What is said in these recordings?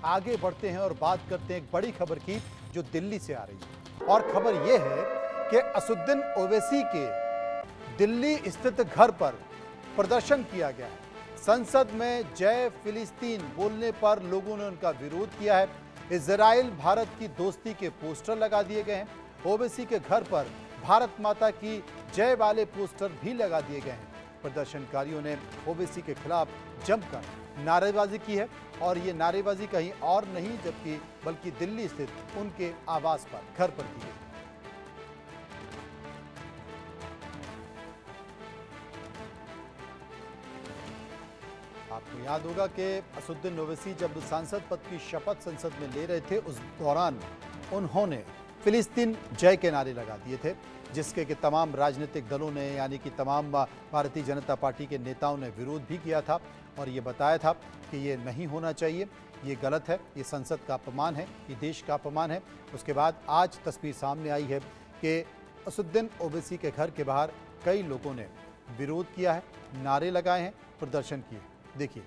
आगे बढ़ते हैं और बात करते हैं एक बड़ी खबर की जो दिल्ली से आ रही है। और खबर यह है कि असदुद्दीन ओवैसी के दिल्ली स्थित घर पर प्रदर्शन किया गया है। संसद में जय फिलिस्तीन बोलने पर लोगों ने उनका विरोध किया है। इजराइल भारत की दोस्ती के पोस्टर लगा दिए गए हैं। ओवैसी के घर पर भारत माता की जय वाले पोस्टर भी लगा दिए गए हैं। प्रदर्शनकारियों ने ओवैसी के खिलाफ जमकर नारेबाजी की है और ये नारेबाजी कहीं और नहीं बल्कि दिल्ली स्थित उनके आवास पर घर पर की गई। आपको याद होगा कि असदुद्दीन ओवैसी जब सांसद पद की शपथ संसद में ले रहे थे उस दौरान उन्होंने फिलिस्तीन जय के नारे लगा दिए थे, जिसके कि तमाम राजनीतिक दलों ने यानी कि तमाम भारतीय जनता पार्टी के नेताओं ने विरोध भी किया था और ये बताया था कि ये नहीं होना चाहिए, ये गलत है, ये संसद का अपमान है, ये देश का अपमान है। उसके बाद आज तस्वीर सामने आई है कि असदुद्दीन ओवैसी के घर के बाहर कई लोगों ने विरोध किया है, नारे लगाए हैं, प्रदर्शन किए। देखिए।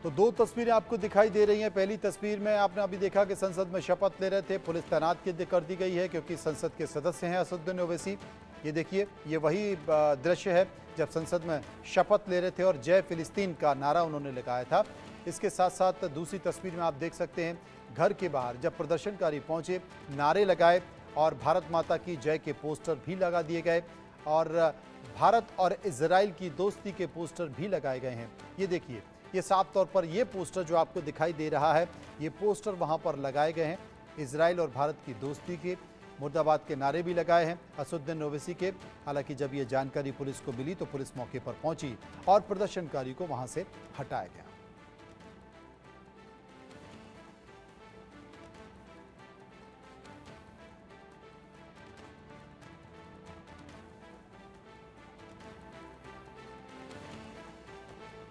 तो दो तस्वीरें आपको दिखाई दे रही हैं। पहली तस्वीर में आपने अभी देखा कि संसद में शपथ ले रहे थे, पुलिस तैनात कर दी गई है क्योंकि संसद के सदस्य हैं असदुद्दीन ओवैसी। ये देखिए, ये वही दृश्य है जब संसद में शपथ ले रहे थे और जय फिलिस्तीन का नारा उन्होंने लगाया था। इसके साथ साथ दूसरी तस्वीर में आप देख सकते हैं घर के बाहर जब प्रदर्शनकारी पहुंचे, नारे लगाए और भारत माता की जय के पोस्टर भी लगा दिए गए और भारत और इजराइल की दोस्ती के पोस्टर भी लगाए गए हैं। ये देखिए, ये साफ तौर पर ये पोस्टर जो आपको दिखाई दे रहा है, ये पोस्टर वहाँ पर लगाए गए हैं इजराइल और भारत की दोस्ती के। मुर्दाबाद के नारे भी लगाए हैं असदुद्दीन ओवैसी के। हालांकि जब ये जानकारी पुलिस को मिली तो पुलिस मौके पर पहुंची और प्रदर्शनकारी को वहां से हटाया गया।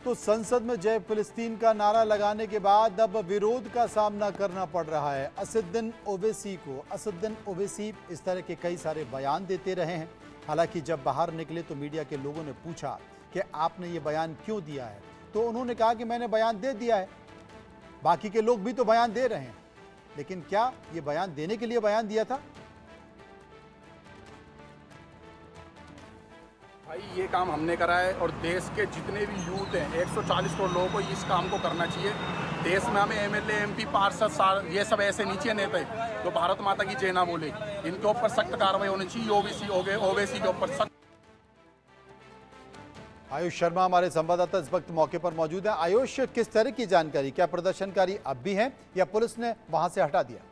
तो संसद में जय फिलिस्तीन का नारा लगाने के बाद अब विरोध का सामना करना पड़ रहा है असदुद्दीन ओवैसी को। असदुद्दीन ओवैसी इस तरह के कई सारे बयान देते रहे हैं। हालांकि जब बाहर निकले तो मीडिया के लोगों ने पूछा कि आपने ये बयान क्यों दिया है, तो उन्होंने कहा कि मैंने बयान दे दिया है, बाकी के लोग भी तो बयान दे रहे हैं, लेकिन क्या ये बयान देने के लिए बयान दिया था? भाई ये काम हमने करा है और देश के जितने भी यूथ हैं 140 करोड़ लोगों को इस काम को करना चाहिए। देश में हमें एमएलए एमपी पार्षद ये सब ऐसे नीचे नेता है जो भारत माता की जय ना बोले, इनके ऊपर सख्त कार्रवाई होनी चाहिए। ओवैसी के ऊपर सख्त। आयुष शर्मा हमारे संवाददाता इस वक्त मौके पर मौजूद है। आयुष, किस तरह की जानकारी, क्या प्रदर्शनकारी अब भी हैं या पुलिस ने वहां से हटा दिया?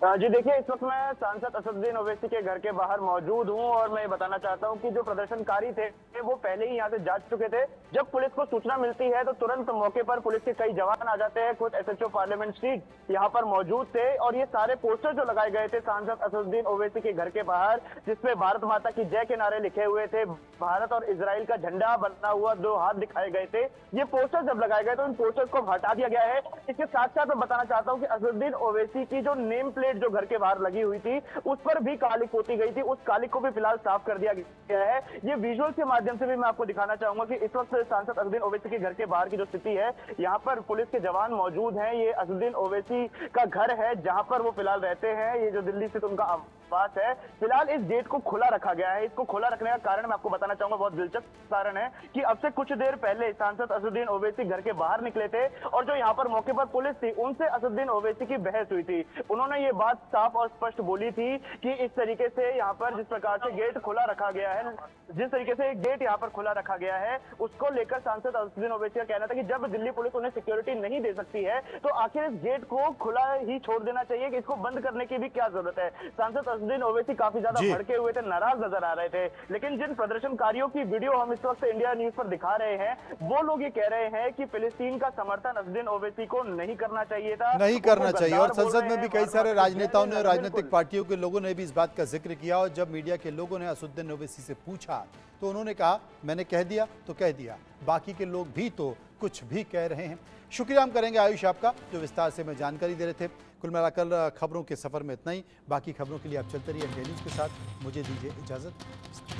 जी देखिए, इस वक्त मैं सांसद असदुद्दीन ओवैसी के घर के बाहर मौजूद हूं और मैं बताना चाहता हूं कि जो प्रदर्शनकारी थे वो पहले ही यहां से जा चुके थे। जब पुलिस को सूचना मिलती है तो तुरंत मौके पर पुलिस के कई जवान आ जाते हैं। खुद एसएचओ पार्लियामेंट स्ट्रीट यहां पर मौजूद थे और ये सारे पोस्टर जो लगाए गए थे सांसद असदुद्दीन ओवैसी के घर के बाहर, जिसमें भारत माता की जय के नारे लिखे हुए थे, भारत और इजराइल का झंडा बना हुआ 2 हाथ दिखाए गए थे, ये पोस्टर जब लगाए गए तो इन पोस्टर्स को हटा दिया गया है। इसके साथ साथ मैं बताना चाहता हूँ कि असदुद्दीन ओवैसी की जो नेम प्लेट जो घर के बाहर लगी हुई थी उस पर भी कालिक पोती गई थी, उस कालिक को भी फिलहाल साफ कर दिया गया है। ये विजुअल के माध्यम से भी मैं आपको दिखाना चाहूंगा कि इस वक्त सांसद असदुद्दीन ओवैसी के घर के बाहर की जो स्थिति है, यहाँ पर पुलिस के जवान मौजूद हैं। ये असदुद्दीन ओवैसी का घर है जहां पर वो फिलहाल रहते हैं। ये जो दिल्ली स्थित उनका आवास है, फिलहाल इस गेट को खुला रखा गया है। इसको खुला रखने का कारण मैं आपको बताना चाहूंगा, बहुत दिलचस्प कारण है कि अब से कुछ देर पहले सांसद असदुद्दीन ओवैसी घर के बाहर निकले थे और जो यहाँ पर मौके पर पुलिस थी उनसे असदुद्दीन ओवैसी की बहस हुई थी। उन्होंने ये बात साफ और स्पष्ट बोली थी कि इस तरीके से यहाँ पर जिस प्रकार से गेट खुला रखा गया है, जिस तरीके से गेट यहाँ पर खुला रखा गया है, उसको लेकर सांसद असदुद्दीन ओवैसी का कहना था कि जब दिल्ली पुलिस उन्हें सिक्योरिटी नहीं दे सकती है तो आखिर इस गेट को खुला ही छोड़ देना चाहिए, कि इसको बंद करने की भी क्या जरूरत है। सांसद असदुद्दीन ओवैसी काफी ज्यादा भड़के हुए थे, नाराज नजर आ रहे थे। लेकिन जिन प्रदर्शनकारियों की वीडियो हम इस वक्त इंडिया न्यूज पर दिखा रहे हैं, वो लोग ये कह रहे हैं कि फिलिस्तीन का समर्थन असदुद्दीन ओवैसी को नहीं करना चाहिए था, नहीं करना चाहिए। और संसद में भी कई सारे राजनेताओं ने, राजनीतिक पार्टियों के लोगों ने भी इस बात का जिक्र किया और जब मीडिया के लोगों ने असदुद्दीन ओवैसी से पूछा तो उन्होंने कहा मैंने कह दिया तो कह दिया, बाकी के लोग भी तो कुछ भी कह रहे हैं। शुक्रिया हम करेंगे आयुष आपका जो विस्तार से हमें जानकारी दे रहे थे। कुल मिलाकर खबरों के सफर में इतना ही। बाकी खबरों के लिए आप चलते रहिए इंडिया न्यूज़ के साथ। मुझे दीजिए इजाजत।